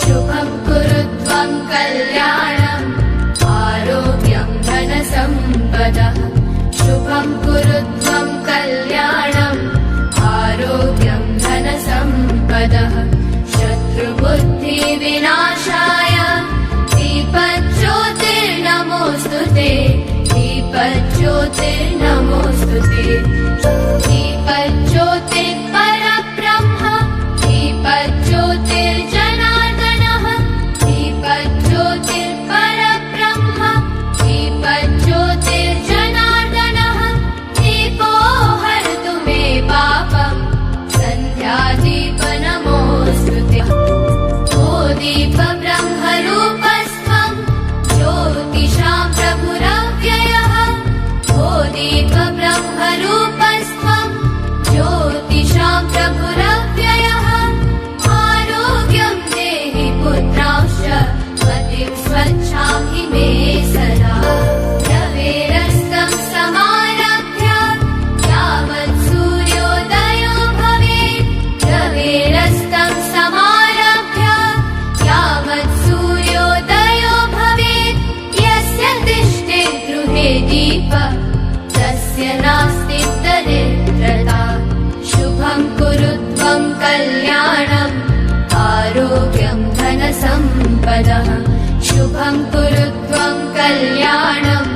शुभं कुरुत्वं कल्याणम् आरोग्यं धनसम्पदः शुभं कुरुत्वं कल्याणम् आरोग्यं धनसम्पदः शत्रुबुद्धिविनाशाय दीपज्योतिर्नमोऽस्तुते दीपज्योतिर्नमोऽस्तुते दीपज्योतिर्परब्रह्म दीपज्योतिर्जनार्दनः दीपज्योतिर्परब्रह्म दीपज्योतिर्जनार्दनः दीपो हरतु मे पापम् सन्ध्यादीपनमोऽस्तुते ओ दीपब्रह्मरूपस्त्वं ज्योतिषां प्रभुरव्ययः ओ दीपब्रह्मरूपस्त्वं ज्योतिषां प्रभुरव्ययः आरोग्यं देहि पुत्रांश्च मतिं स्वच्छां हि मे सदा रवेरस्तं समारभ्य यावत् सूर्योदयो भवेत् रवेरस्तं समारभ्य यावत् सूर्योदयो भवेत् यस्य तिष्ठे गृहे दीपः तस्य नास्ति दरिद्रता शुभं कुरुत्वं कल्याणम् आरोग्यं धनसम्पदः शुभं कुरुत्वं कल्याणम्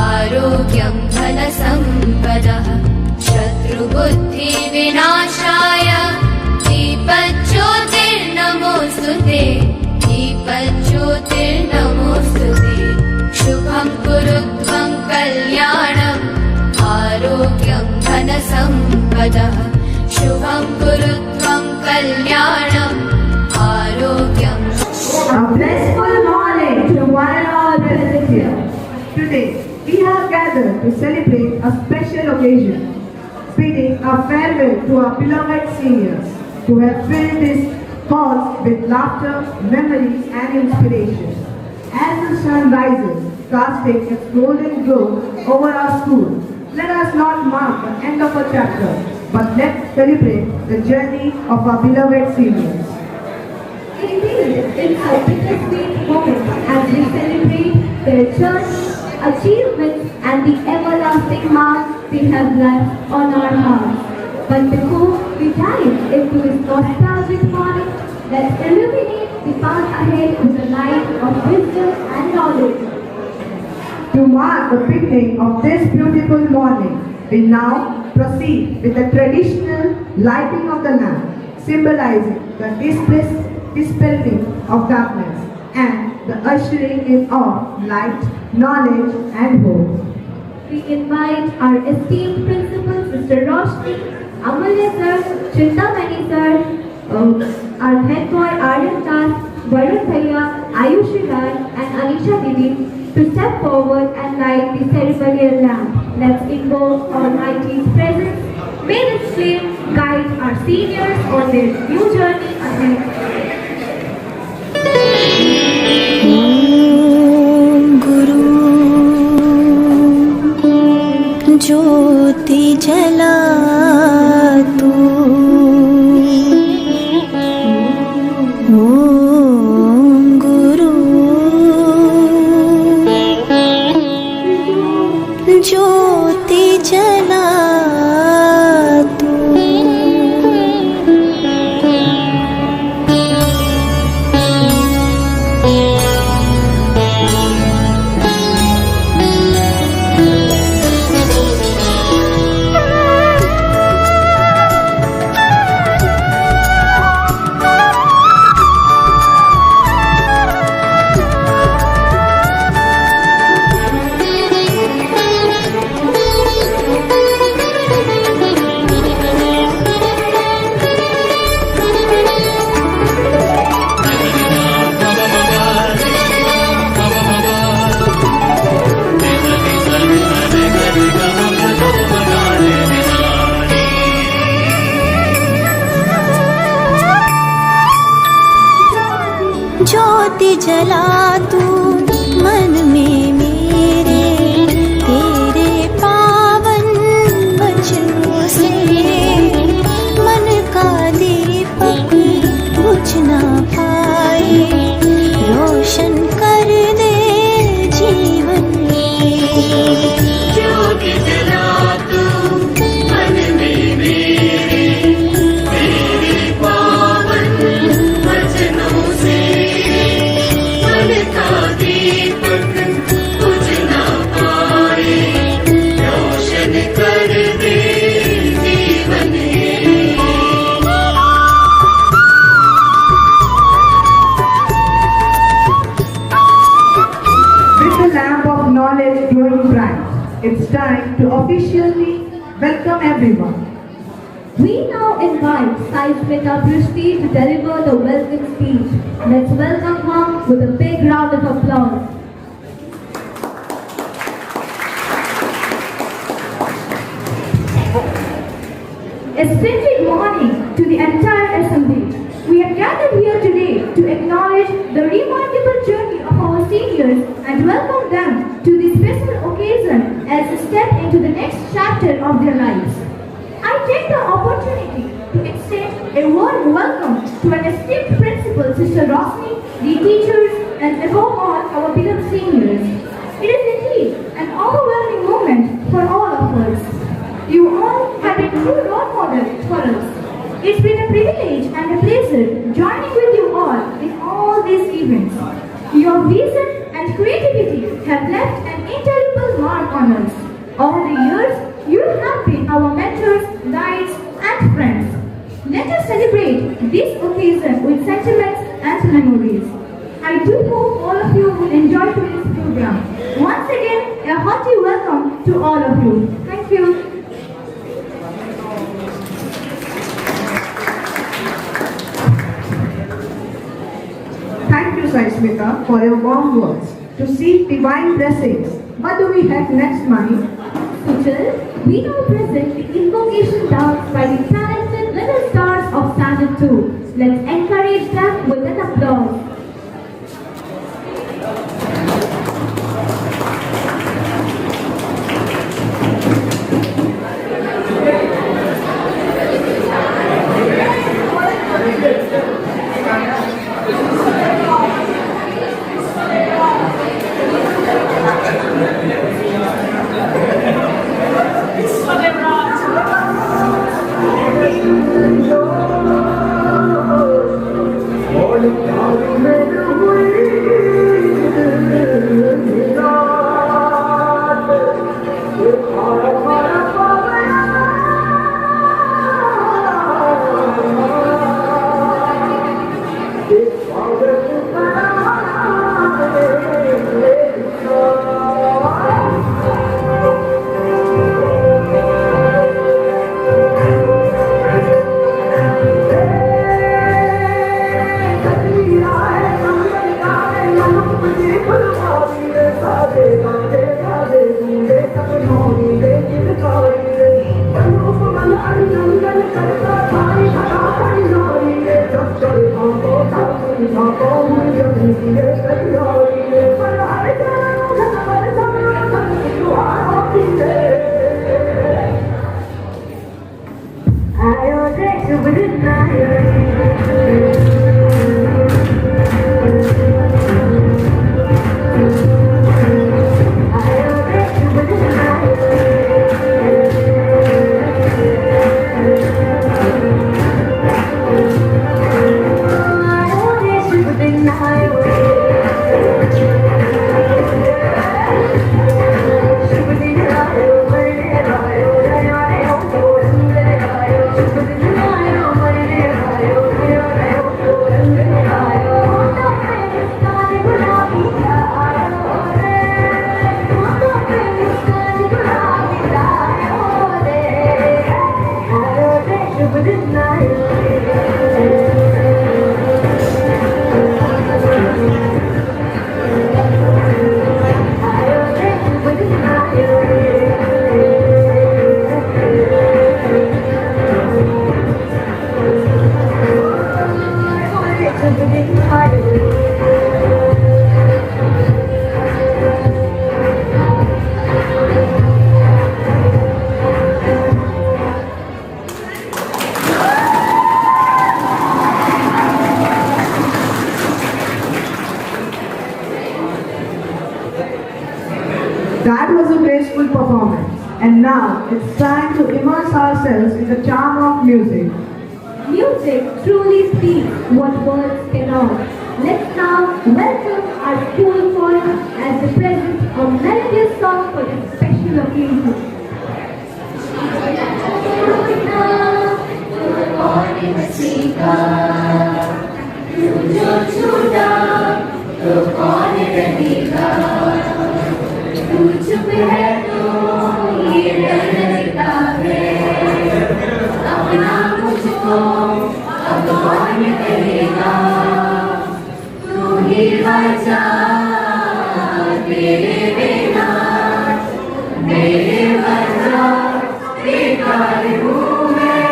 आरोग्यं धनसम्पदः शत्रुबुद्धिविनाशाय दीपज्योतिर्नमोऽस्तुते दीपज्योतिर्नमोऽस्तुते शुभं कुरुत्वं कल्याणम् आरोग्यं धनसम्पदः शुभं कुरुत्वं कल्याणम् आरोग्यं A blissful morning to one and all present here. Today, we have gathered to celebrate a special occasion, bidding a farewell to our beloved seniors who have filled this halls with laughter, memories and inspiration. As the sun rises, casting its golden glow over our school, let us not mark the end of a chapter, but let's celebrate the journey of our beloved seniors. Indeed, it's a bittersweet moment as we celebrate their journey, achievements and the everlasting mark they have left on our hearts. But before we dive into this nostalgic morning, let's illuminate the path ahead with the light of wisdom and knowledge. To mark the beginning of this beautiful morning, we now proceed with the traditional lighting of the lamp, symbolizing the dispelling of darkness and the ushering in of light, knowledge and hope. We invite our esteemed principal, Sister Roshni, Amulya sir, Chintamani sir, our head boy Aryan Das, Varun Bhaiya, Ayushi Rai and Anisha Didi to step forward and light the ceremonial lamp. Let's invoke Almighty's presence. May this flame guide our seniors on their new journey ahead. ॐ गुरु ज्योति जला तू ॐ गुरु ज्योति जला तू ज्योति जला तू मन में मेरे it's time to officially welcome everyone. We now invite Sai Smita Prishti to deliver the welcome speech. Let's welcome her with a big round of applause. A splendid morning to the entire assembly. We have gathered here today to acknowledge the remarkable journey of our seniors and welcome them to this special occasion as they step into the next chapter of their lives. I take the opportunity to extend a warm welcome to an esteemed principal, Sister Rosni, the teachers, and above all, our beloved seniors. It is indeed an overwhelming moment for all of us. You all have been true role models for us. It's been a privilege and a pleasure joining with you all in all these events. Your vision and creativity have left an indelible mark on us. Over the years, you have been our mentors, guides, and friends. Let us celebrate this occasion with sentiments and memories. I do hope all of you will enjoy today's program. Once again, a hearty welcome to all of you. Thank you. Thank you, Sai Smita, for your warm words. To seek divine blessings. What do we have next, Mani? Sujal, we now present the invocation dance by the talented little stars of Standard 2. Let's encourage them with an applause. That was a graceful performance. And now it's time to immerse ourselves in the charm of music. Music truly speaks what words cannot. Let's now welcome our school choir as they present a melodious song for this special occasion. तू चुप है तो कौन करेगा, तू ही बचा तेरे बिना, मेरे बचा बेकार हूँ मैं,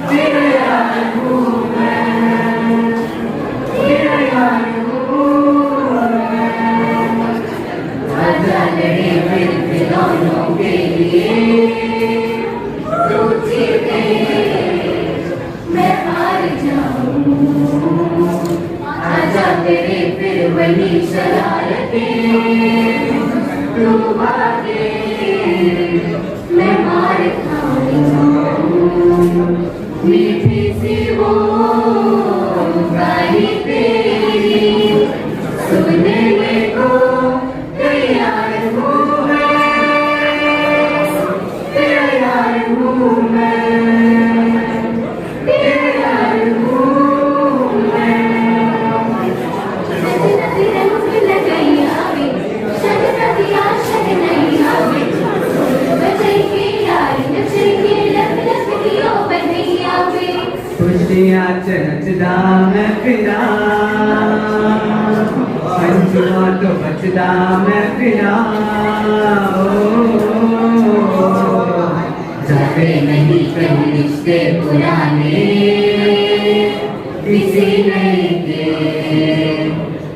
तेरा यार हूँ मैं, तेरा यार हूँ मैं। आजा लड़े फिर दोनों के लिए, तू जीते मैं हार जाऊं। आजा तेरे फिर वही शरारतें, तू भागे मैं मार खाऊं। मीठी सी वो गाली तेरी सुनने को तैयार हूँ मैं, तेरा यार हूँ मैं, तेरा यार हूँ मैं। नदी रंग लगाई आवे, शग नदिया शग नहीं आवे, बजेंगे यार नचेंगे, लग लग दियो बधैया वे। खुशियाँ चमचदा मैं फिरा, मंजुआ तो बचदा मैं फिरा। जाते नहीं कहीं रिश्ते पुराने, किसी नए के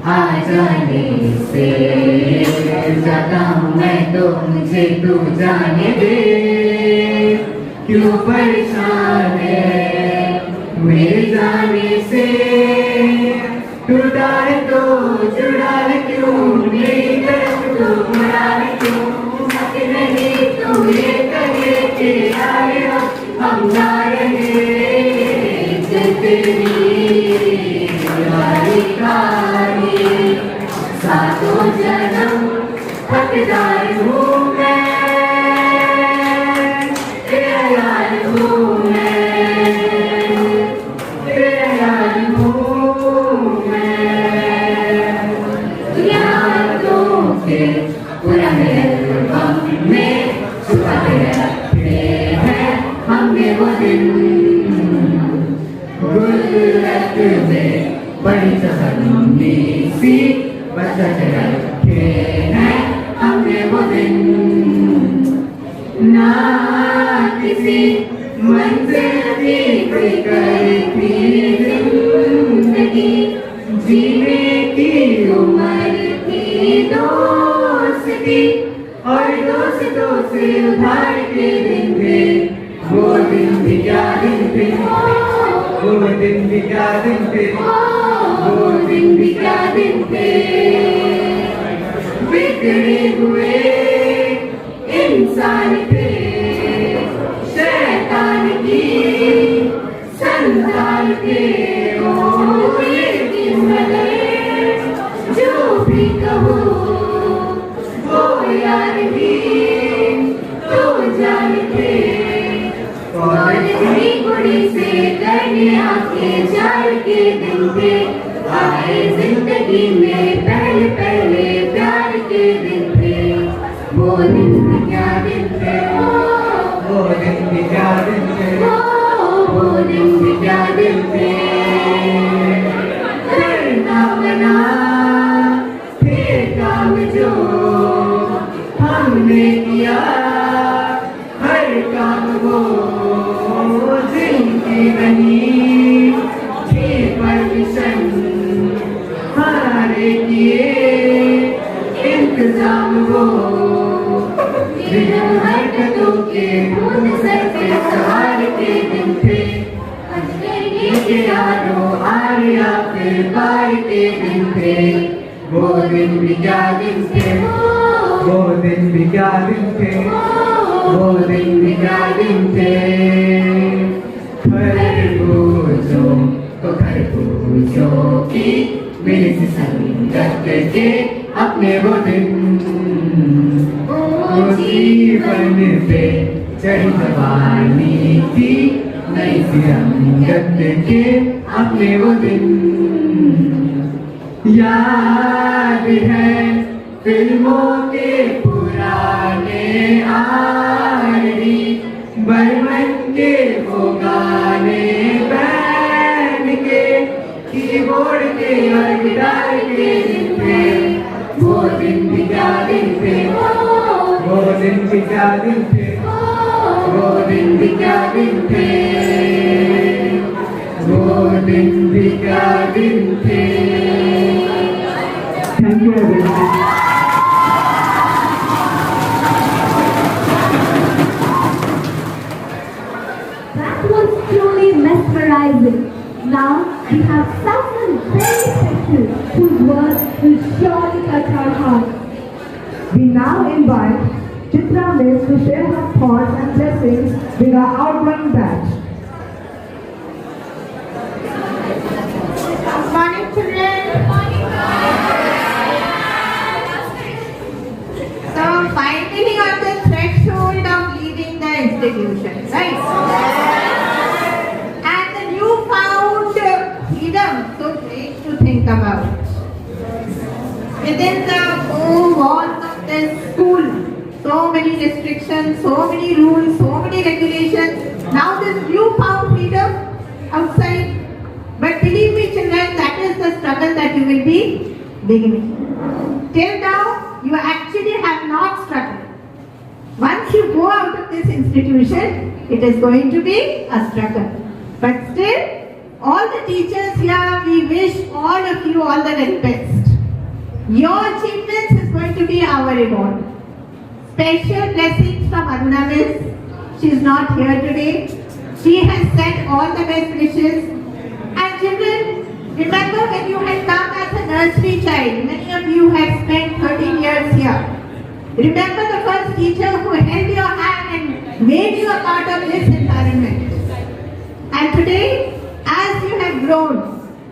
आ जाने से जाता हूँ मैं तो मुझे तू जाने दे। क्यों परेशान है मेरे जाने से, टूटा है तो जुड़ा है क्यों, मेरी तरफ तू मुड़ा है क्यों। हक नहीं तू ये कहे कि आए हम ना रहे, तेरी यारी कहानी सातों जन्म हकदार हूँ मैं, तेरा यार हूँ मैं, तेरा यार हूँ मैं। यादों के पुराने एल्बम में छुपा के रखे हैं हमने वो दिन, गुल्लक में बड़ी चहलनी सी बचा के रखे हैं हमने वो दिन। ना किसी मंजिल की फिक्र थी जिंदगी, जीने की उम्र की दोस्ती, और दोस्तों से उधार के दिन थे वो दिन भी क्या दिन थे, वो दिन भी क्या दिन थे, वो दिन भी क्या दिन थे। बिगड़े हुए इंसान थे, शैतान की संतान थे। ओ ये मगर जो भी कहो वो यार भी तो जानते, और इतनी गुड़ी से करने आके चार के दिन थे आए जिंदगी में, पहले पहले प्यार के दिन थे। वो दिन भी क्या दिन थे, वो दिन भी क्या दिन थे, वो दिन भी क्या दिन थे। करना बना फिर काम जो हमने किया, हर काम वो जिनकी नहीं थी परमिशन, हमारे किए इंतजाम वो बिन हरकतों के खून सर पे सवार के दिन थे। के यारों आर्या फिर पार के दिन थे, वो दिन भी क्या दिन थे, वो दिन भी क्या दिन थे, वो दिन भी क्या दिन थे। खरबूजों तो खरबूजों की मेरी सी संगत के अपने वो दिन, वो जीवन पे चढ़ी जवानी थी नई सी रंगत के अपने वो दिन। याद है फिल्मों के पुराने आरडी बर्मन के वो गाने कीबोर्ड के और गिटार के दिन थे, वो दिन भी क्या दिन थे, वो दिन भी क्या दिन थे, वो दिन भी क्या दिन थे, वो दिन भी क्या दिन थे। Thank you everyone. That was truly mesmerizing. Now we have someone very special whose words will surely touch our hearts. We now invite Chitra Miss to share her thoughts and blessings with our outgoing batch. Good morning, children. So, finally on the threshold of leaving the institution, right? And the newfound freedom, so great to think about. Within the four walls of the school, so many restrictions, so many rules, so many regulations. Now this newfound freedom outside. But believe me, children, that is the struggle that you will be beginning. Till now, you actually have not struggled. Once you go out of this institution, it is going to be a struggle. But still, all the teachers here, we wish all of you all the very best. Your achievements is going to be our reward. Special blessings from Aruna Miss. She is not here today. She has sent all the best wishes. And children, remember when you had come as a nursery child, many of you had spent 13 years here. Remember the first teacher who held your hand and made you a part of this environment. And today, as you have grown,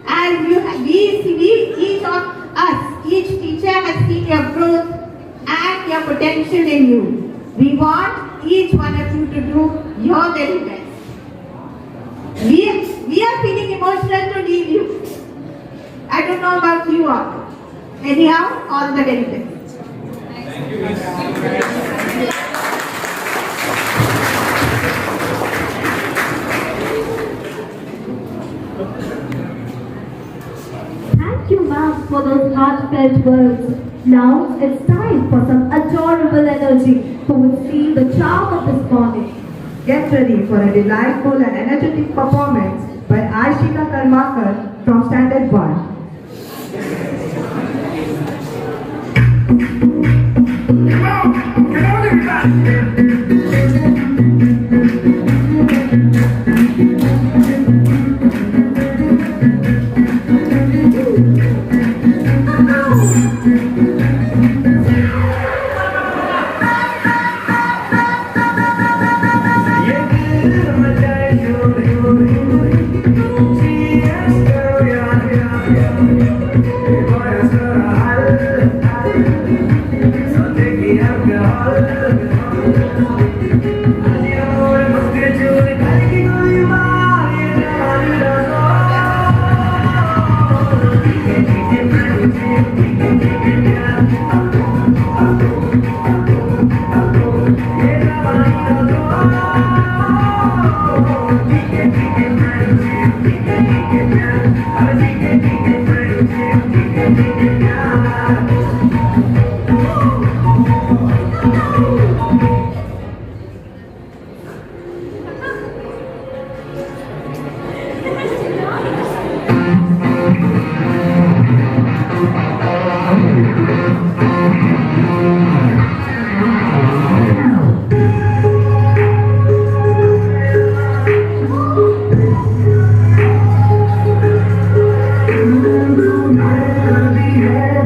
as you have, each of us, each teacher has seen your growth and your potential in you. We want each one of you to do your very best. We are feeling emotional to leave you. I don't know about you all. Anyhow, all the very best. Thank you, ma'am, for those heartfelt words. Now it's time for some adorable energy who will see the charm of this morning. Get ready for a delightful and energetic performance by Aishika Karmakar from Standard 1.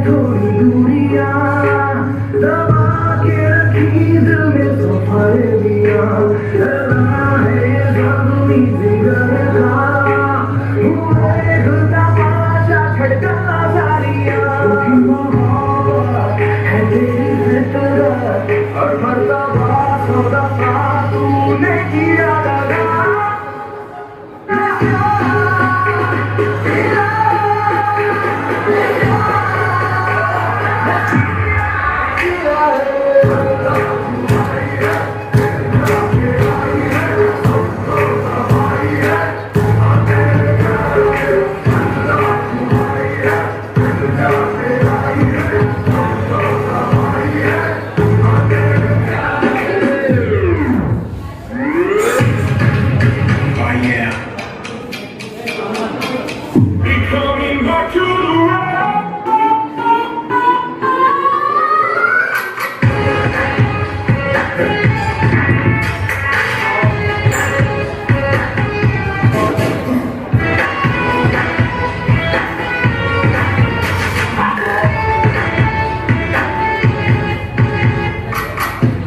थोड़ी दूरी Coming back to the road.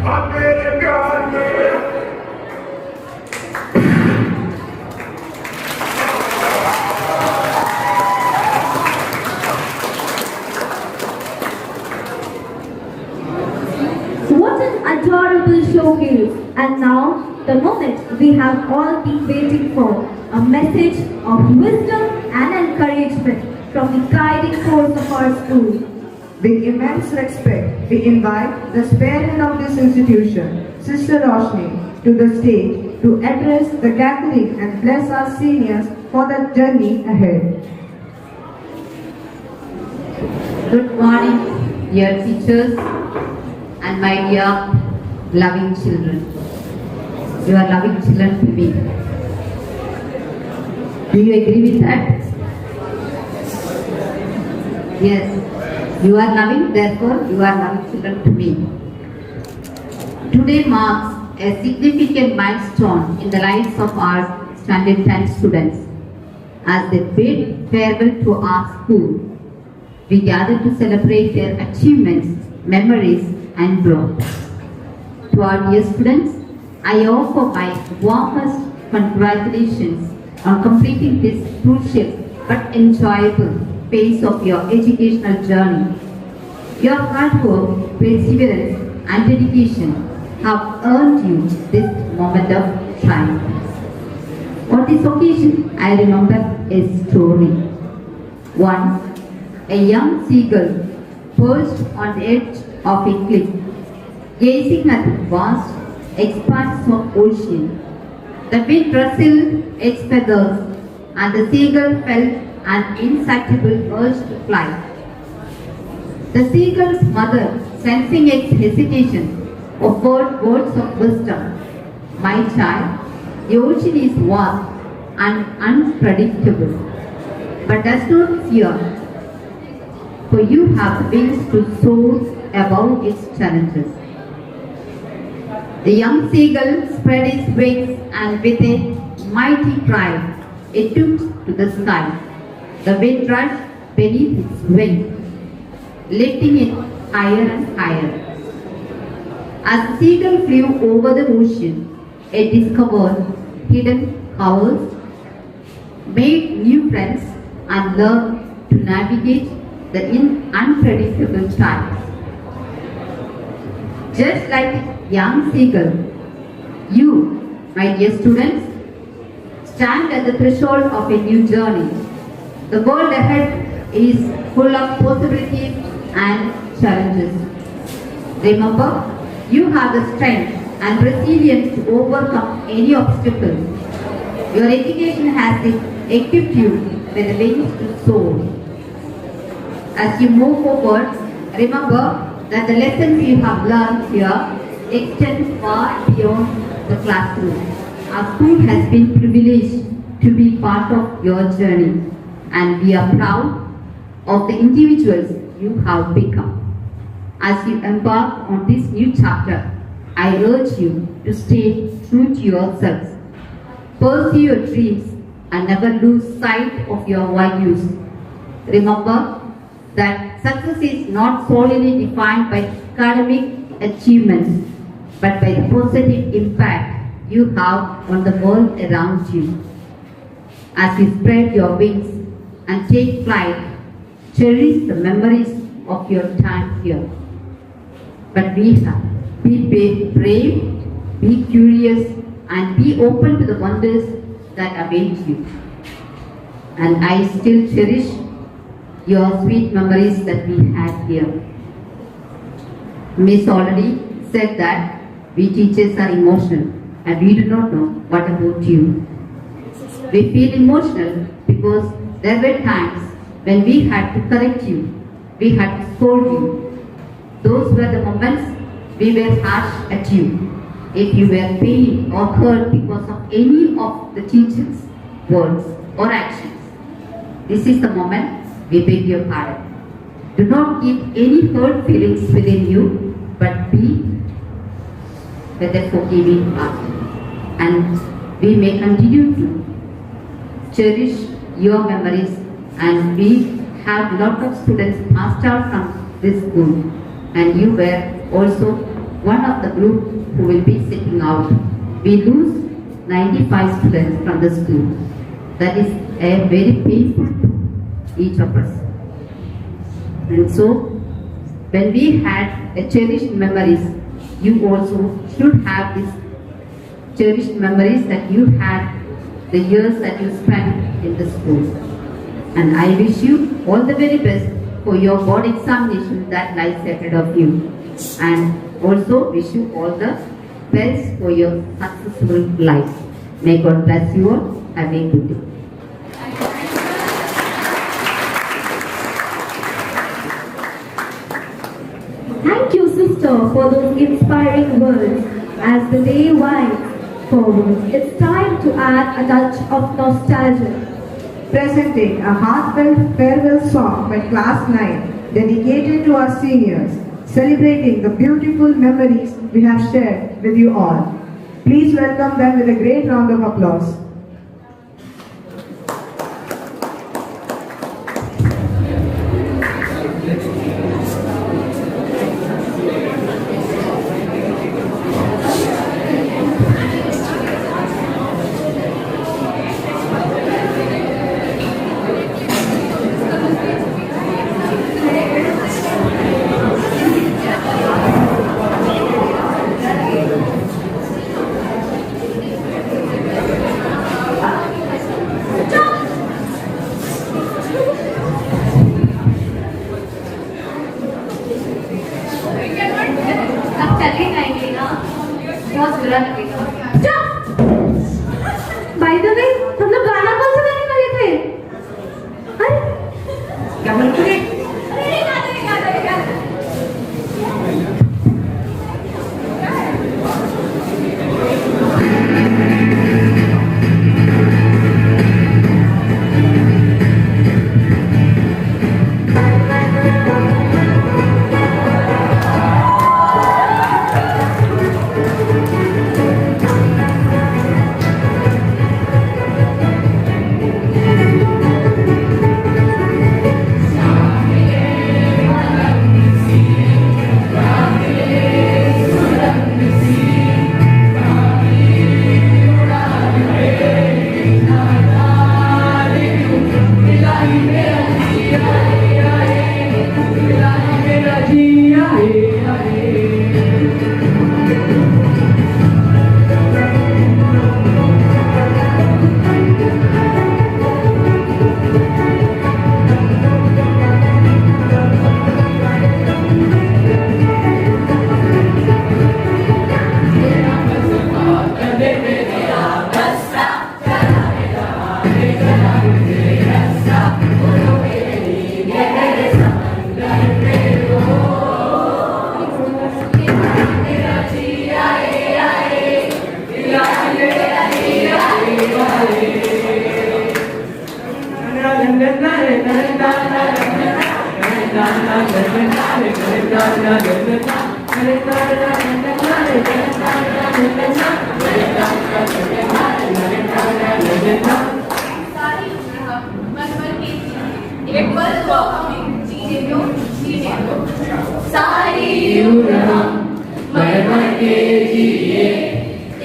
I bet God will. What an adorable showcase! And now, the moment we have all been waiting for, a message of wisdom and encouragement from the guiding force of our school. With immense respect, we invite the spearhead of this institution, Sister Roshni, to the stage to address the gathering and bless our seniors for the journey ahead. Good morning, dear teachers and my dear loving children. You are loving children to me. Do you agree with that? Yes, you are loving, therefore you are loving children to me. Today marks a significant milestone in the lives of our Standard 10 students. As they bid farewell to our school, we gather to celebrate their achievements, memories, and growth. To our dear students, I offer my warmest congratulations on completing this crucial but enjoyable phase of your educational journey. Your hard work, perseverance, and dedication have earned you this moment of triumph. On this occasion, I remember a story. Once, a young seagull perched on the edge of a cliff, gazing at the vast expanse of ocean. The wind rustled its feathers, and the seagull felt an insatiable urge to fly. The seagull's mother, sensing its hesitation, offered words of wisdom. My child, the ocean is vast and unpredictable, but does not fear, for you have the wings to soar above its challenges. The young seagull spread its wings and with a mighty cry, it took to the sky. The wind rushed beneath its wing, lifting it higher and higher. As the seagull flew over the ocean, it discovered hidden covers, made new friends, and learned to navigate the unpredictable tides. Just like young seagull, you, my dear students, stand at the threshold of a new journey. The world ahead is full of possibilities and challenges. Remember, you have the strength and resilience to overcome any obstacle. Your education has equipped you with the wings to soar. As you move forward, remember that the lessons you have learned here extend far beyond the classroom. Our school has been privileged to be part of your journey, and we are proud of the individuals you have become. As you embark on this new chapter, I urge you to stay true to yourselves, pursue your dreams, and never lose sight of your values. Remember that success is not solely defined by academic achievements, but by the positive impact you have on the world around you. As you spread your wings and take flight, cherish the memories of your time here. But be brave, be curious, and be open to the wonders that await you. And I still cherish your sweet memories that we had here. Miss already said that we teachers are emotional, and we do not know what about you. We feel emotional because there were times when we had to correct you, we had to scold you. Those were the moments we were harsh at you. If you were pained or hurt because of any of the teachers' words or actions, this is the moment we beg your pardon. Do not keep any hurt feelings within you, but be with a forgiving heart. And we may continue to cherish your memories, and we have lot of students passed out from this school, and you were also one of the group who will be sitting out. We lose 95 students from the school. That is a very painful to each of us. And so, when we had a cherished memories, you also should have these cherished memories that you had the years that you spent in the school. And I wish you all the very best for your board examination that lies ahead of you. And also wish you all the best for your successful life. May God bless you all. Have a good day. Thank you, sister, for those inspiring words. As the day winds forward, it's time to add a touch of nostalgia. Presenting a heartfelt farewell song by Class 9, dedicated to our seniors, celebrating the beautiful memories we have shared with you all. Please welcome them with a great round of applause. By the way, हम लोग गाना कौन सा गाने वाले थे? अरे क्या बोलते थे? अरे गाना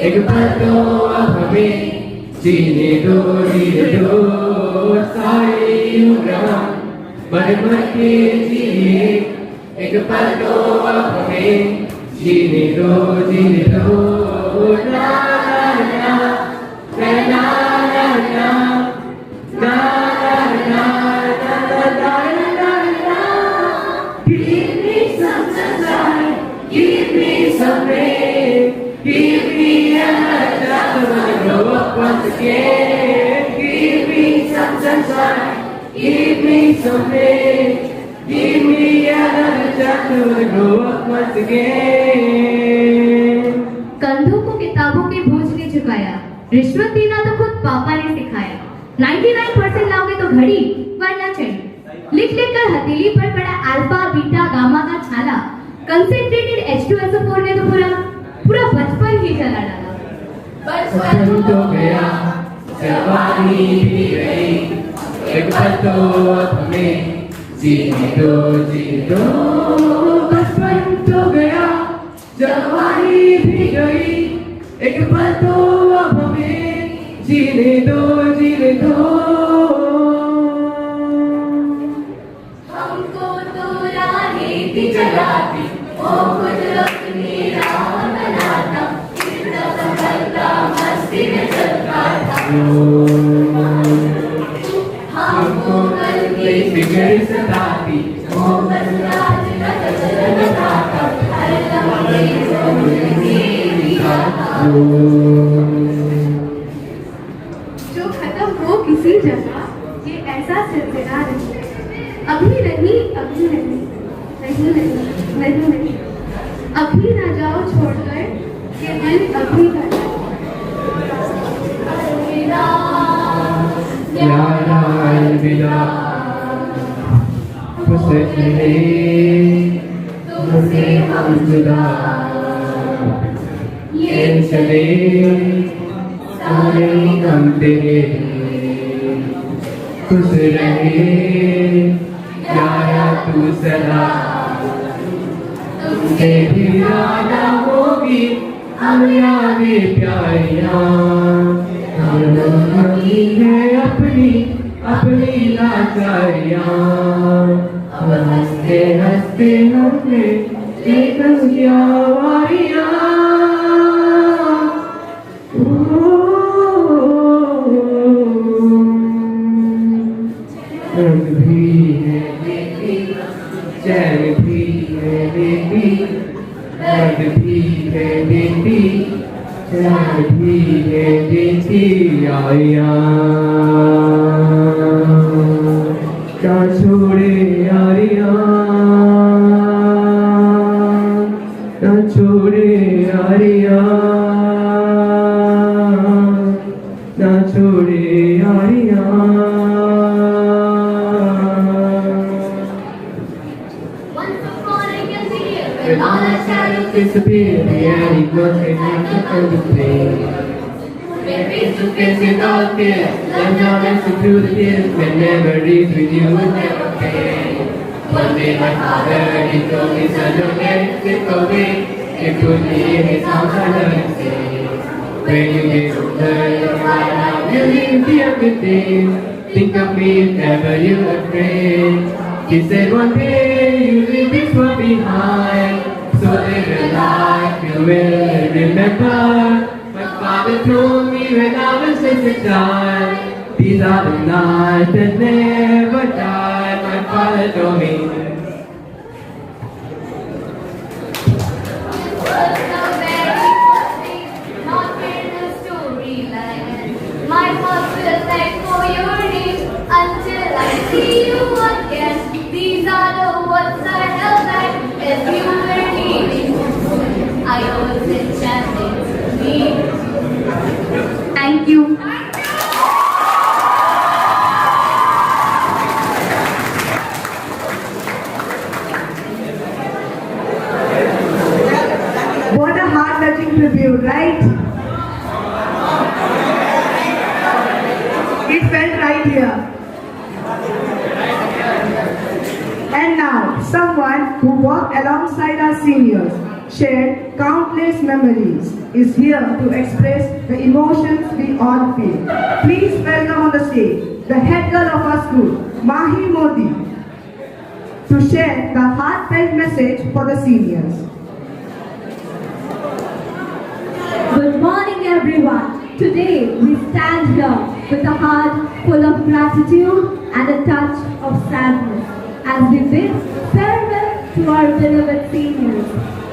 एक पल तो हमें जीने दो सारी उम्र मर मर के जिए एक पल तो हमें जीने दो ना ना ना ना ना ना ना ना ना ना ना give me some sunshine give me some rain give me another chance to grow up once again give me some sunshine Give me some faith. Give me another chance to grow up once again. कंधों को किताबों के बोझ ने झुकाया, रिश्वत देना तो खुद पापा ने सिखाया। 99% लाओगे तो घड़ी वरना चढ़ी, लिख लिख कर हथेली पर पड़ा अल्फा बीटा गामा का छाला। कंसेंट्रेटेड H2SO4 ने तो पूरा बचपन ही जला डाला। बचपन तो गया, जवानी भी गई, एक पल तो अब हमें जीने दो, जीने दो। बचपन तो गया, जवानी भी गई, एक पल तो अब हमें जीने दो, जीने दो। हमको तो राहें थी चलाती, ओ कुदरत ने राह बनाता, कितना संभलता मस्ती में चलता था। हमको कल की फिक्र सताती, मोहब्बत राज का गजल बताता, हर लम्हे को जिंदगी आता। जो खत्म हो किसी जगह, ये ऐसा सिलसिला नहीं, अभी नहीं, अभी नहीं, नहीं नहीं, नहीं नहीं, अभी ना जाओ छोड़कर, ये दिल अभी ना जाओ। अलविदा, यारा अलविदा, तुझसे चले, तुझसे हम जुदा, ये चले सारे हम तेरे, खुश रहे यारा तू सदा। तुझे भी यादा होगी हम यादें प्यारियां, हमारी है अपनी अपनी लाचारियां। हंसते हंसते हमने देखा क्या वारियां। रंग भी है बेटी, चैन भी है बेटी, दर्द भी है बेटी, चैन भी है बेटी। यारियां क्या छोड़े यारियां, क्या छोड़े यारियां, ना छोड़े Yaariyan. once upon a year, When all our shadows disappear, reality goes and not the pain. When face to face with all fear, love now dancing through the tears. When memories with you will never fade. One day my father, he told me, son, don't let it slip away. It could be in his arms, I heard him say. When you get older, you'll find out you live the everything. Think of me if ever you're afraid. He said one day you leave this world behind, so live your life you will remember. My father told me when I was just a child, these are the nights that never die. My father told me. was the very first thing, not in the storyline. My heart will like for your name until I see you again. These are the words I held back as you were leaving. I was enchanted to me. Thank you. What a heart-touching tribute, right? It felt right here. And now, someone who walked alongside our seniors, shared countless memories, is here to express the emotions we all feel. Please welcome on the stage the head girl of our school, Mahi Modi, to share the heartfelt message for the seniors. Good morning, everyone. Today we stand here with a heart full of gratitude and a touch of sadness as we bid farewell to our beloved seniors.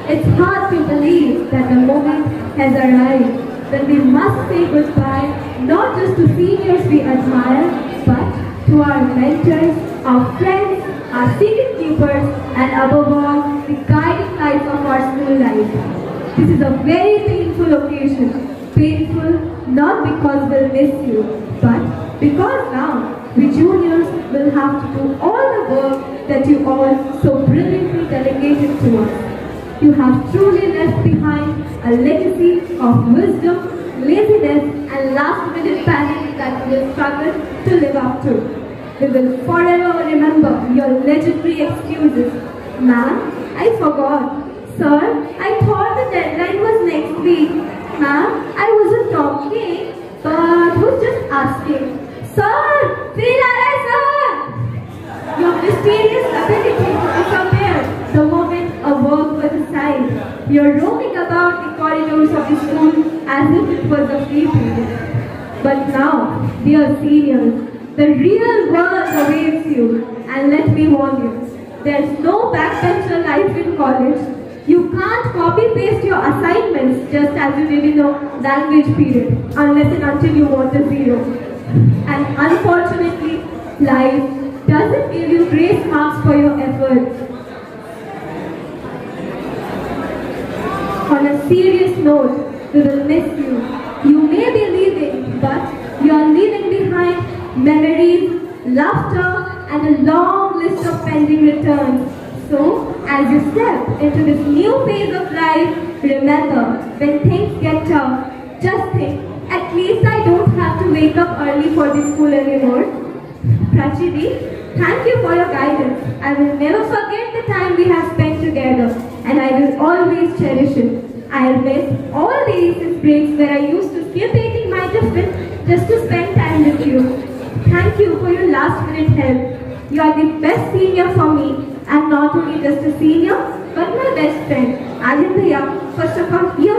It's hard to believe that the moment has arrived when we must say goodbye not just to seniors we admire, but to our mentors, our friends, our secret keepers, and above all, the guiding lights of our school life. This is a very painful occasion. Painful not because we'll miss you, but because now we juniors will have to do all the work that you all so brilliantly delegated to us. You have truly left behind a legacy of wisdom, laziness, and last-minute panic that we will struggle to live up to. We will forever remember your legendary excuses. Ma'am, I forgot. Sir, I thought the deadline was next week. Ma'am, I wasn't talking, but was just asking. Sir, feel alright, sir? Your mysterious ability to disappear the moment a work was assigned. You're roaming about the corridors of the school as if it was a free period. But now, dear seniors, the real world awaits you. And let me warn you, there's no backbencher life in college. You can't copy-paste your assignments just as you did in a language period, unless and until you want a 0. And unfortunately, life doesn't give you grace marks for your efforts. On a serious note, we will miss you. You may be leaving, but you are leaving behind memories, laughter, and a long list of pending returns. So, as you step into this new phase of life, remember, when things get tough, just think, at least I don't have to wake up early for this school anymore. Prachidi, thank you for your guidance. I will never forget the time we have spent together, and I will always cherish it. I'll miss all the recess breaks where I used to skip eating my tiffin just to spend time with you. Thank you for your last-minute help. You are the best senior for me. And not only just a senior, but my best friend, Ajit first of all, you.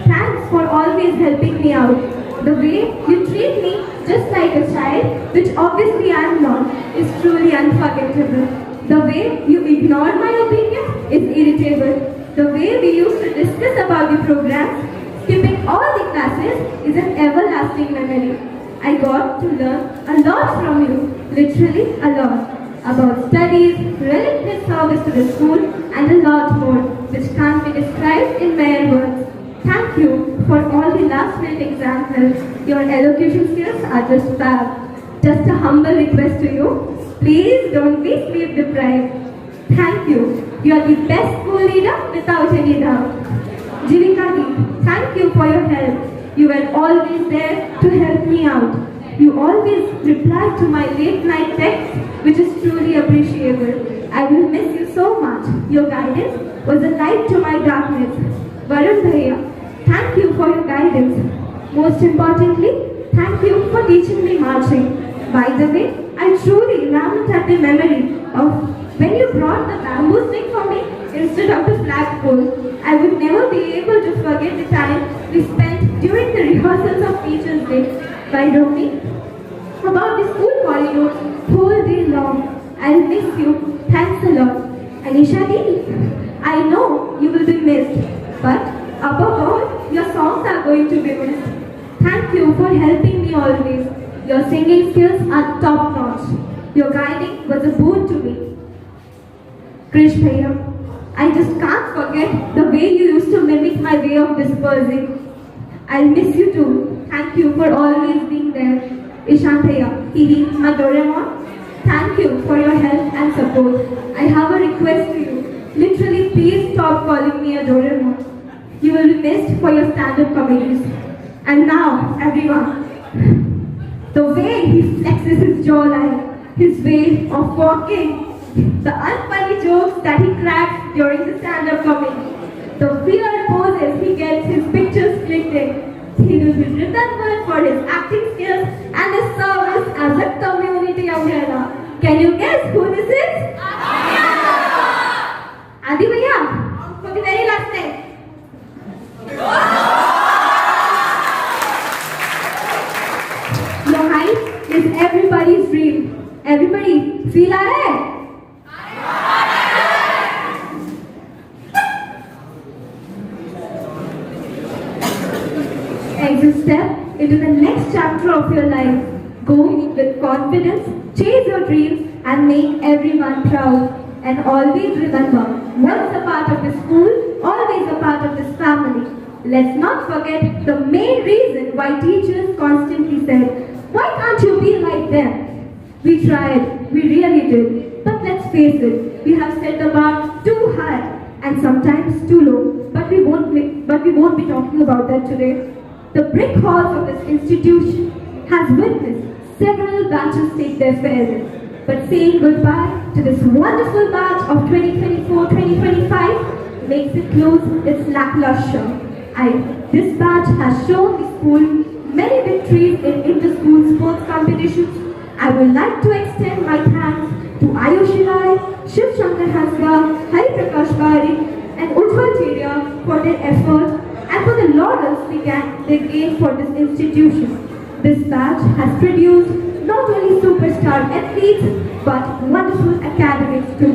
Thanks for always helping me out. The way you treat me just like a child, which obviously I am not, is truly unforgettable. The way you ignore my opinion is irritable. The way we used to discuss about the programs, skipping all the classes, is an everlasting memory. I got to learn a lot from you, literally a lot. About studies, relentless service to the school, and a lot more, which can't be described in mere words. Thank you for all the last-minute exam help. Your elocution skills are just fab. Just a humble request to you, please don't be sleep deprived. Thank you. You are the best school leader without any doubt. Jivika, thank you for your help. You were always there to help me out. You always reply to my late night texts, which is truly appreciable. I will miss you so much. Your guidance was a light to my darkness. Varun Bhaiya, thank you for your guidance. Most importantly, thank you for teaching me marching. By the way, I truly laughed at the memory of when you brought the bamboo stick for me instead of the flagpole. I would never be able to forget the time we spent during the rehearsals of Teachers' Day. By roaming about the school corridors whole day long. I'll miss you. Thanks a lot. Anisha Dee, I know you will be missed, but above all, your songs are going to be missed. Thank you for helping me always. Your singing skills are top notch. Your guiding was a boon to me. Krish Bhaiya, I just can't forget the way you used to mimic my way of dispersing. I'll miss you too. Thank you for always being there. Ishantaya, Kiri, my Doraemon, thank you for your help and support. I have a request to you. Literally, please stop calling me a Doraemon. You will be missed for your stand-up comedies. And now, everyone, the way he flexes his jawline, his way of walking, the unfunny jokes that he cracks during the stand-up comedy, the weird poses he gets his pictures clicked in. He will be remembered for his acting skills and his service as a community umbrella. Can you guess who this is? Adi Bhaiya, for the very last time. Your height is everybody's dream. Everybody, feel alright? As you step into the next chapter of your life, Go with confidence, chase your dreams, and make everyone proud. And always remember, once a part of the school, always a part of this family. Let's not forget the main reason why teachers constantly said, "Why can't you be like them?" We tried, we really did. But let's face it, we have set the bar too high and sometimes too low. But we won't be talking about that today. The brick halls of this institution has witnessed several batches take their farewell. But saying goodbye to this wonderful batch of 2024-2025 makes it close its lackluster. This batch has shown the school many victories in inter-school sports competitions. I would like to extend my thanks to Ayushi Rai, Shiv Shankar Hasga, Hari Prakash Bari, and Ujjwal Cheria for their effort and for the laurels they gained for this institution. This batch has produced not only superstar athletes but wonderful academics too.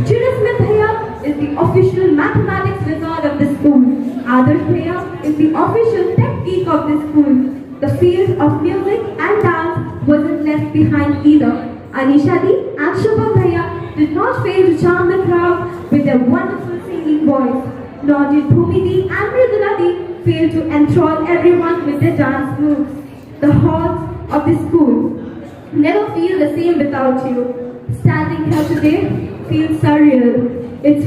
Julius Smith Bhaiya is the official mathematics wizard of the school. Adarsh Bhaiya is the official tech geek of the school. The field of music and dance wasn't left behind either. Anisha Di and Shubham Bhaiya did not fail to charm the crowd with their wonderful singing voice. Nor did Bhumi Di and Mridula Di fail to enthrall everyone with their dance moves. The halls of the school never feel the same without you. Standing here today feels surreal. It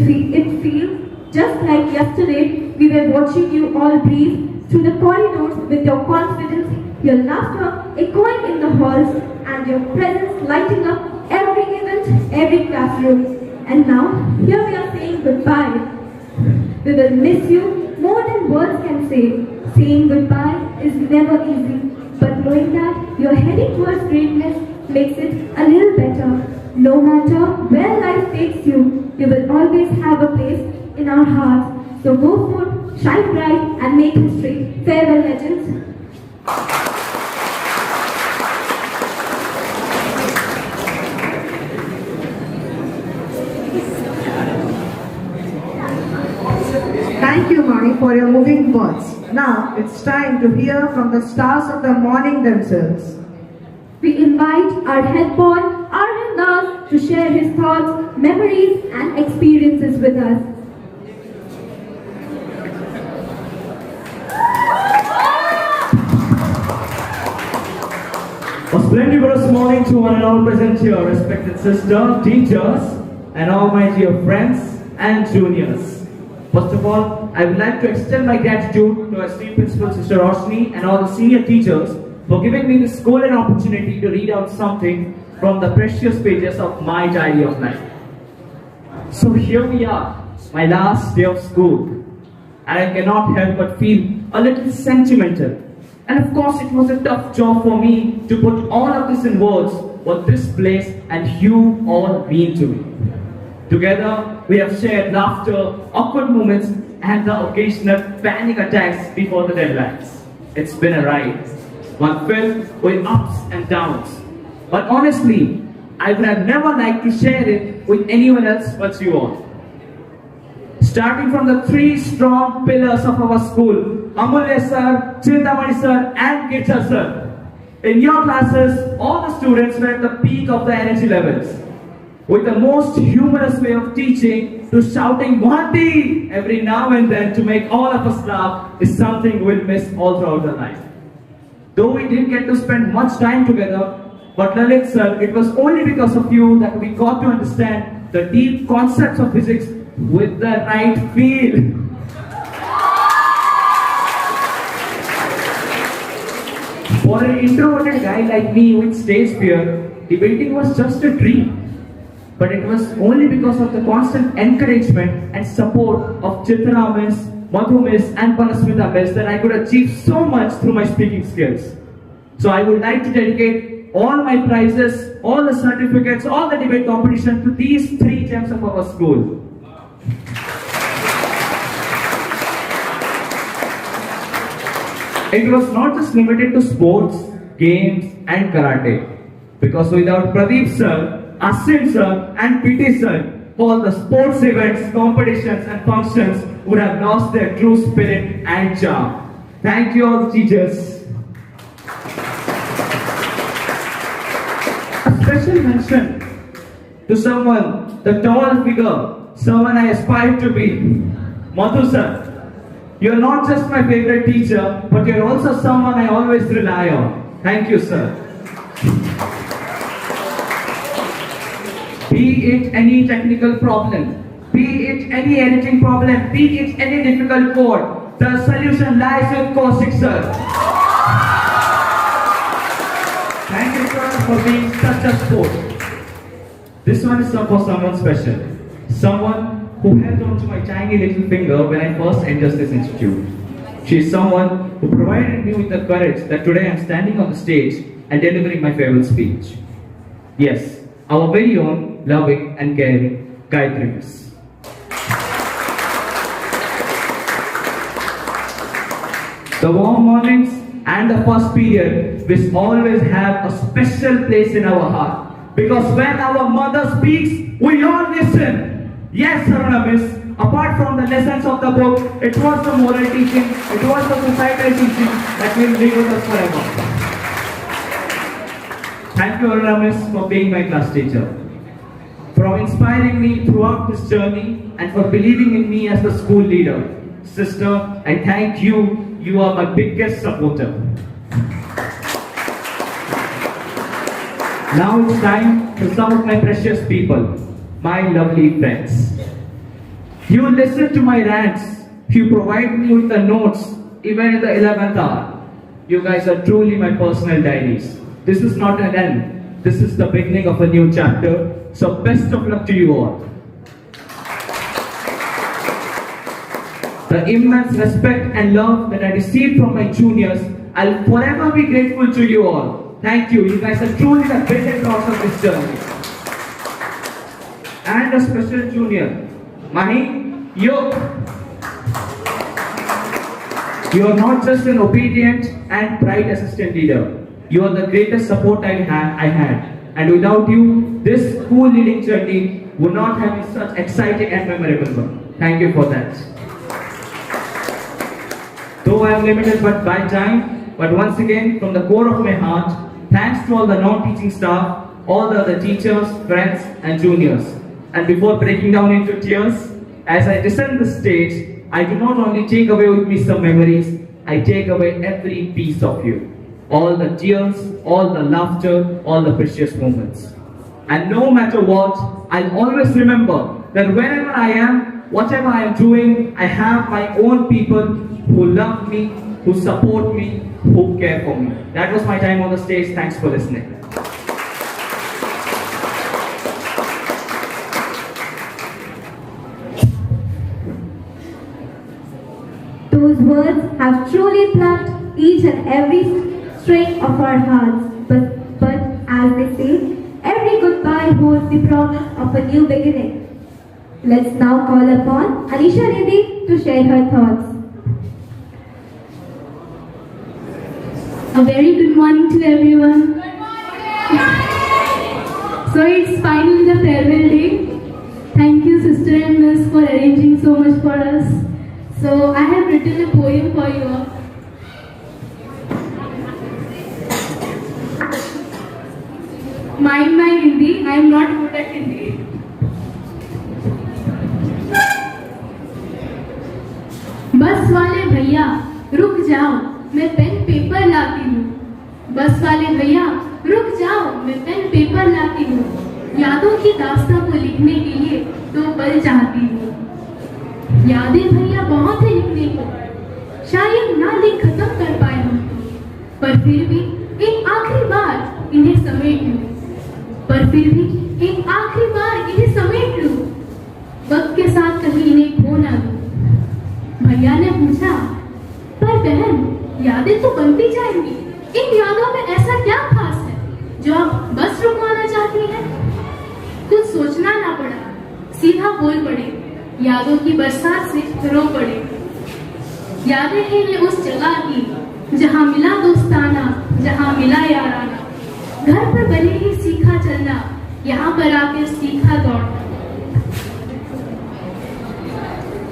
feels just like yesterday we were watching you all breathe through the corridors with your confidence, your laughter echoing in the halls, and your presence lighting up every event, every classroom. And now, here we are saying goodbye. We will miss you more than words can say. Saying goodbye is never easy, but knowing that you're heading towards greatness makes it a little better. No matter where life takes you, you will always have a place in our hearts. So go forth, shine bright, and make history. Farewell, legends. Thank you, Mani, for your moving words. Now it's time to hear from the stars of the morning themselves. We invite our head boy, Aryan Das, to share his thoughts, memories, and experiences with us. A splendiferous morning to one and all present here, respected sister, teachers, and all my dear friends and juniors. First of all, I would like to extend my gratitude to our esteemed principal, Sister Roshni, and all the senior teachers for giving me this golden opportunity to read out something from the precious pages of my diary of life. So here we are, my last day of school, and I cannot help but feel a little sentimental. And of course, it was a tough job for me to put all of this in words, what this place and you all mean to me. Together, we have shared laughter, awkward moments, and the occasional panic attacks before the deadlines. It's been a ride, one filled with ups and downs. But honestly, I would have never liked to share it with anyone else but you all. Starting from the three strong pillars of our school, Amulya sir, Chintamani sir, and Girsha sir. In your classes, all the students were at the peak of their energy levels, with the most humorous way of teaching to shouting "Wanti" every now and then to make all of us laugh is something we'll miss all throughout our life. Though we didn't get to spend much time together, but Lalit sir, it was only because of you that we got to understand the deep concepts of physics with the right feel. For an introverted guy like me with stage fear, debating was just a dream. But it was only because of the constant encouragement and support of Chitra Miss, Madhu Miss, and Panasmita Miss that I could achieve so much through my speaking skills. So I would like to dedicate all my prizes, all the certificates, all the debate competition to these three gems of our school. It was not just limited to sports, games, and karate. Because without Pradeep sir, Asim sir, and PT sir, all the sports events, competitions, and functions would have lost their true spirit and charm. Thank you all, teachers. special mention to someone, the tall figure, someone I aspire to be. Madhu sir, you're not just my favorite teacher, but you're also someone I always rely on. Thank you, sir. Be it any technical problem, be it any editing problem, be it any difficult code, the solution lies with Kaushik sir. Thank you, sir, for being such a sport. This one is for someone special. Someone who held on to my tiny little finger when I first entered this institute. She is someone who provided me with the courage that today I am standing on the stage and delivering my farewell speech. Yes, our very own loving and caring Gayatri Miss. The warm mornings and the first period will always have a special place in our heart. Because when our mother speaks, we all listen. Yes, Sarana Miss, apart from the lessons of the book, it was the moral teaching, it was the societal teaching that will live with us forever. Thank you, Aruna Miss, for being my class teacher, for inspiring me throughout this journey and for believing in me as the school leader. Sister, I thank you. You are my biggest supporter. Now it's time for some of my precious people, my lovely friends. You listen to my rants. You provide me with the notes, even in the 11th hour. You guys are truly my personal diaries. This is not an end. This is the beginning of a new chapter. So best of luck to you all. The immense respect and love that I received from my juniors, I'll forever be grateful to you all. Thank you. You guys are truly the building blocks of this journey. And a special junior, Mahi, you are not just an obedient and bright assistant leader. You are the greatest support I had. And without you, this school leading journey would not have been such exciting and memorable one. Thank you for that. Though I am limited by time, but once again, from the core of my heart, thanks to all the non-teaching staff, all the other teachers, friends and juniors. And before breaking down into tears, as I descend the stage, I do not only take away with me some memories, I take away every piece of you. All the tears, all the laughter, all the precious moments. And no matter what, I'll always remember that wherever I am, whatever I am doing, I have my own people who love me, who support me, who care for me. That was my time on the stage. Thanks for listening. Those words have truly plucked each and every string of our hearts. But as they say, every goodbye holds the promise of a new beginning. Let's now call upon Anisha Reddy to share her thoughts. A very good morning to everyone. So it's finally the farewell day. Thank you, Sister and Miss, for arranging so much for us. So I have written a poem for you all. Mind my Hindi, I am not good at Hindi. बस वाले भैया रुक जाओ, मैं pen paper लाती हूँ। बस वाले भैया रुक जाओ, मैं पेन पेपर लाती हूँ। यादों की दास्तां को लिखने के लिए 2 पल चाहती हूँ। यादें भैया बहुत है लिखने को, शायद ना लिख खत्म कर पाए हम, पर फिर भी एक आखिरी बार इन्हें समेट लूं। पर फिर भी एक आखिरी बार इन्हें समेट लूं। वक्त के साथ कहीं इन्हें खो ना दूं। भैया ने पूछा, पर बहन यादें तो बनती जाएंगी, इन यादों में ऐसा क्या खास है जो आप बस रुकवाना चाहती हैं? कुछ सोचना ना पड़ा, सीधा बोल पड़े, यादों की बरसात से रो पड़े। यादें हैं ये उस जगह की जहाँ मिला दोस्ताना, जहाँ मिला याराना। घर पर भले ही सीखा चलना, यहाँ पर आकर सीखा दौड़ना।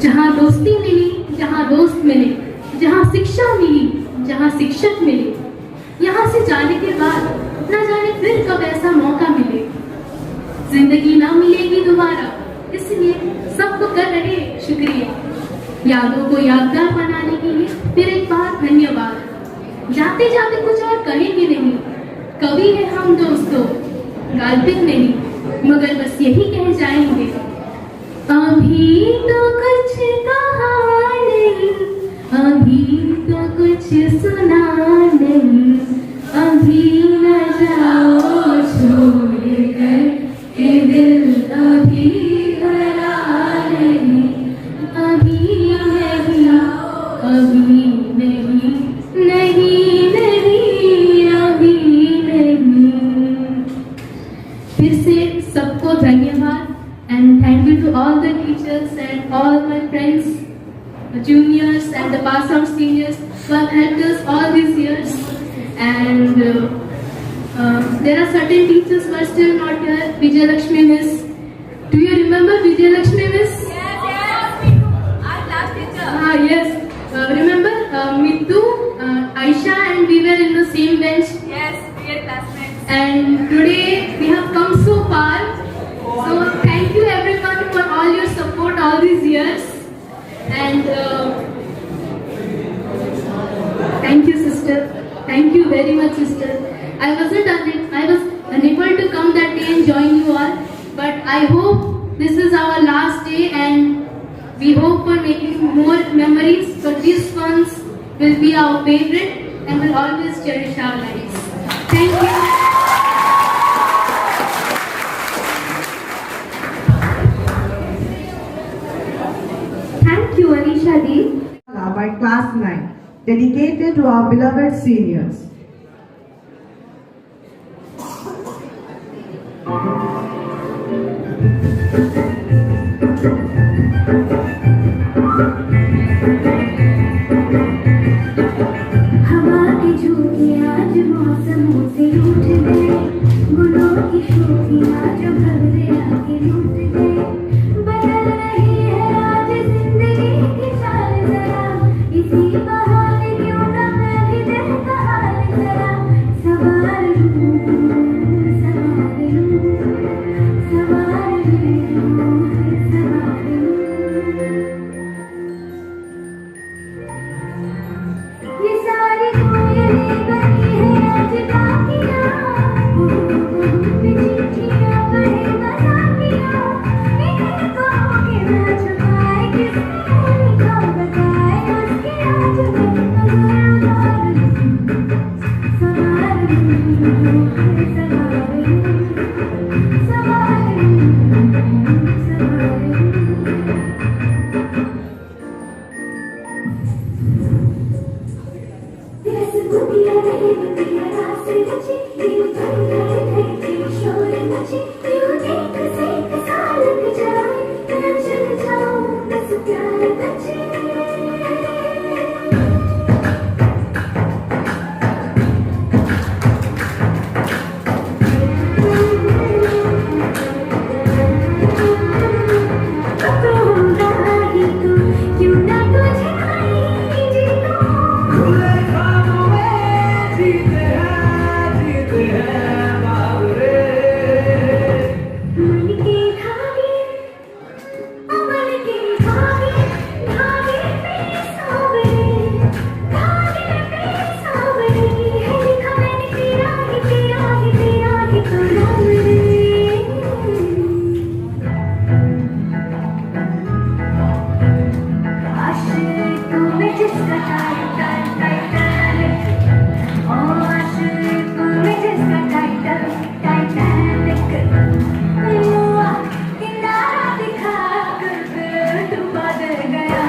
जहाँ दोस्ती मिली, जहाँ दोस्त मिले, जहाँ शिक्षा मिली, जहाँ शिक्षक मिले। यहाँ से जाने के बाद न जाने फिर कब ऐसा मौका मिले जिंदगी ना मिलेगी दोबारा, इसलिए सबको कर रहे शुक्रिया। यादों को यादगार बनाने के लिए फिर एक बार धन्यवाद। जाते जाते कुछ और कहेंगे नहीं, कवि है हम दोस्तों, गाल्पिक नहीं, मगर बस यही कह जाएंगे, अभी तो कुछ कहा नहीं, अभी तो कुछ सुना नहीं, अभी न जाओ छोड़ कर के दिल अभी भरा नहीं, अभी नहीं, अभी नहीं, नहीं नहीं, अभी नहीं। फिर से सबको धन्यवाद and thank you to all the teachers and all my friends, the juniors and the pass out seniors who have helped us all these years. And there are certain teachers who are still not here. Vijay Lakshmi Miss, do you remember Vijay Lakshmi Miss? Yes, me too. Our class teacher. Yes. Remember Mitu, Aisha, and we were in the same bench. Yes, we are classmates. And today we have come so far. So thank you everyone for all your support all these years. And thank you sister. Thank you very much sister. I was unable to come that day and join you all. But I hope this is our last day and we hope for making more memories. But these ones will be our favorite and will always cherish our lives. Thank you. Thank you, Anisha Di. By class 9, dedicated to our beloved seniors. हवा की झोंके आज मौसमों से रूठ गए, गुलों की शोखियाँ जो भवरे आके लूट गए, बदल रही है आज जिंदगी की चाल जरा, इसी बहाने क्यों ना मैं भी दिल का हाल जरा सवार लूं, सवार लूं, सवार लूं, सवार लूं। ये सारी कोयलें बनी है आज बाकियाँ, में चिट्ठियाँ पढ़े मज़ाकियाँ, इन्हें कहो कि ना छुपाए किसने उनको बताए, उसके आज मैं नज़र उतार लूं, सवार लूं, सवार लूं, सवार लूं, सवार लूं। रस बुदिया रहे बुदिया रास रचे, दिल धड़ धड़ धड़के शोर मचे, यूं देख से एक साल लग जाए, मैं चल जाऊं बस प्यार बचे। क्यों ना तुझे आई जी खुले ख्वाबों में जीते हैं बाबरे। मन के धागे, मन के धागे, धागे पे सावरे, धागे पे सावरे, है लिखा मैंने तेरा ही तेरा ही तेरा ही तो नाम रे। आशिकों में जिसका टाइटल, ओ आशिकों में जिसका टाइटल, हुआ किनारा दिखा कर डूबा दे गया।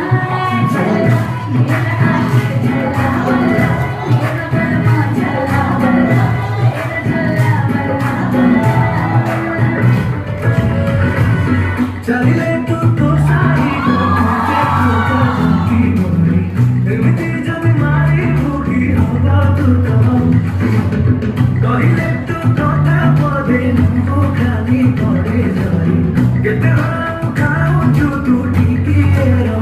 चला मेरा आशिक चला वल्ला, मेरा बलमा चला वल्ला, मेरा चला वल्ला। चले तो सारी मुझे तो की बोली, एमती जब मारी होगी हवा तो कहिले तो टोटा पदे नुको खाली पड़े जाई, केते खाऊ जो तू टिकी रो,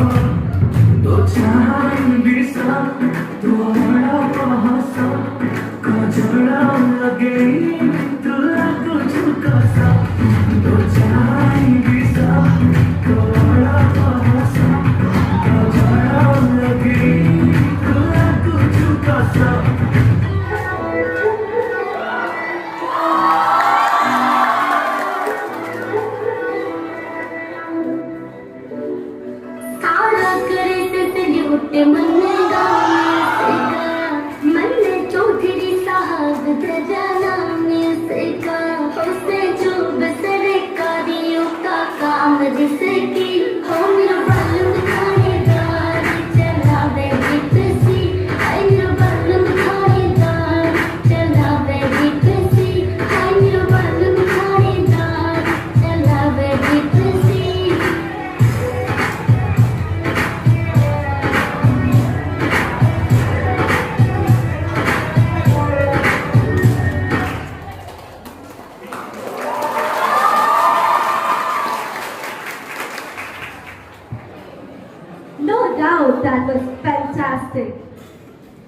तो चाहन बिसा तू हमारा पहसा, कजड़ा लगे तुला कुछ कसा, तो No doubt that was fantastic.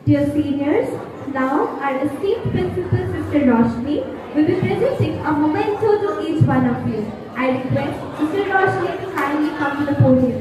Dear seniors, now our esteemed principal, Sister Roshni, will be presenting a memento to each one of you. I request Sister Roshni to kindly come to the podium.